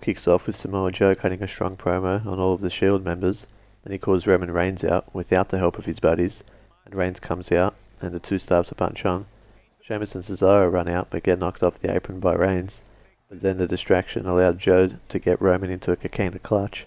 kicks off with Samoa Joe cutting a strong promo on all of the Shield members. Then he calls Roman Reigns out without the help of his buddies, and Reigns comes out and the two start to punch on. Sheamus and Cesaro run out but get knocked off the apron by Reigns, but then the distraction allowed Joe to get Roman into a coquina clutch,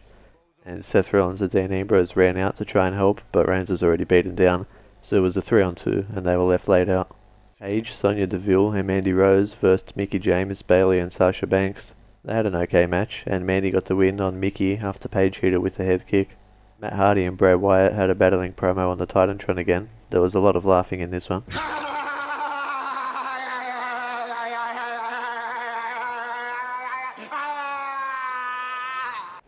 and Seth Rollins and Dean Ambrose ran out to try and help, but Reigns was already beaten down, so it was a 3-on-2 and they were left laid out. Paige, Sonya Deville and Mandy Rose versed Mickie James, Bayley and Sasha Banks. They had an okay match, and Mandy got the win on Mickie after Paige hit her with a head kick. Matt Hardy and Bray Wyatt had a battling promo on the Titantron again. There was a lot of laughing in this one.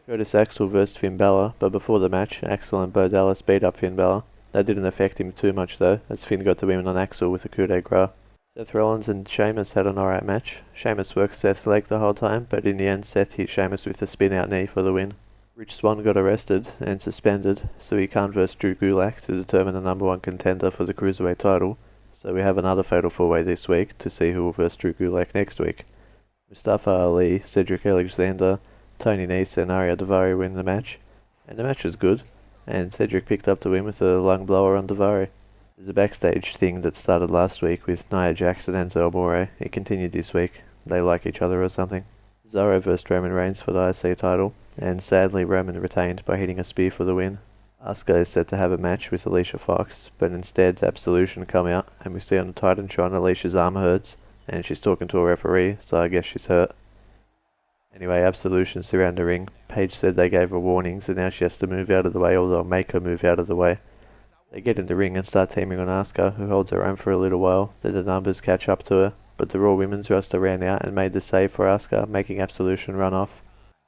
Curtis Axel versed Finn Balor, but before the match, Axel and Bo Dallas beat up Finn Balor. That didn't affect him too much though, as Finn got the win on Axel with a coup de grace. Seth Rollins and Sheamus had an alright match. Sheamus worked Seth's leg the whole time, but in the end Seth hit Sheamus with a spin-out knee for the win. Rich Swann got arrested and suspended, so he can't verse Drew Gulak to determine the number one contender for the Cruiserweight title, so we have another Fatal 4-Way this week to see who will verse Drew Gulak next week. Mustafa Ali, Cedric Alexander, Tony Nese and Arya Daivari win the match, and the match was good, and Cedric picked up the win with a lung blower on Daivari. There's a backstage thing that started last week with Nia Jax and Enzo Amore. It continued this week. They like each other or something. Cesaro versed Roman Reigns for the IC title, and sadly Roman retained by hitting a spear for the win. Asuka is set to have a match with Alicia Fox, but instead Absolution come out, and we see on the Titantron Alicia's arm hurts, and she's talking to a referee, so I guess she's hurt. Anyway, Absolution's around the ring. Paige said they gave her warnings and now she has to move out of the way, or they'll make her move out of the way. They get in the ring and start teaming on Asuka, who holds her own for a little while, then the numbers catch up to her, but the Raw Women's roster ran out and made the save for Asuka, making Absolution run off.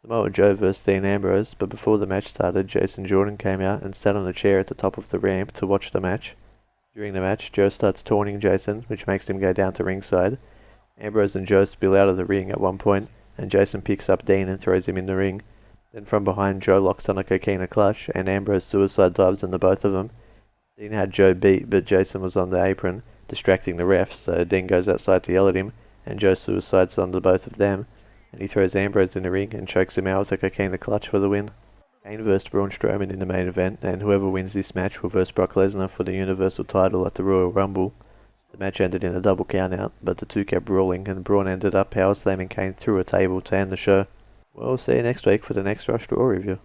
Samoa Joe vs Dean Ambrose, but before the match started, Jason Jordan came out and sat on a chair at the top of the ramp to watch the match. During the match, Joe starts taunting Jason, which makes him go down to ringside. Ambrose and Joe spill out of the ring at one point, and Jason picks up Dean and throws him in the ring. Then from behind, Joe locks on a coquina clutch, and Ambrose suicide dives on the both of them. Dean had Joe beat, but Jason was on the apron, distracting the refs, so Dean goes outside to yell at him, and Joe suicides on the both of them, and he throws Ambrose in the ring and chokes him out with a coquina clutch for the win. Kane vs Braun Strowman in the main event, and whoever wins this match will verse Brock Lesnar for the Universal title at the Royal Rumble. The match ended in a double countout, but the two kept brawling, and Braun ended up power slamming Kane through a table to end the show. Well, see you next week for the next Rush Raw review.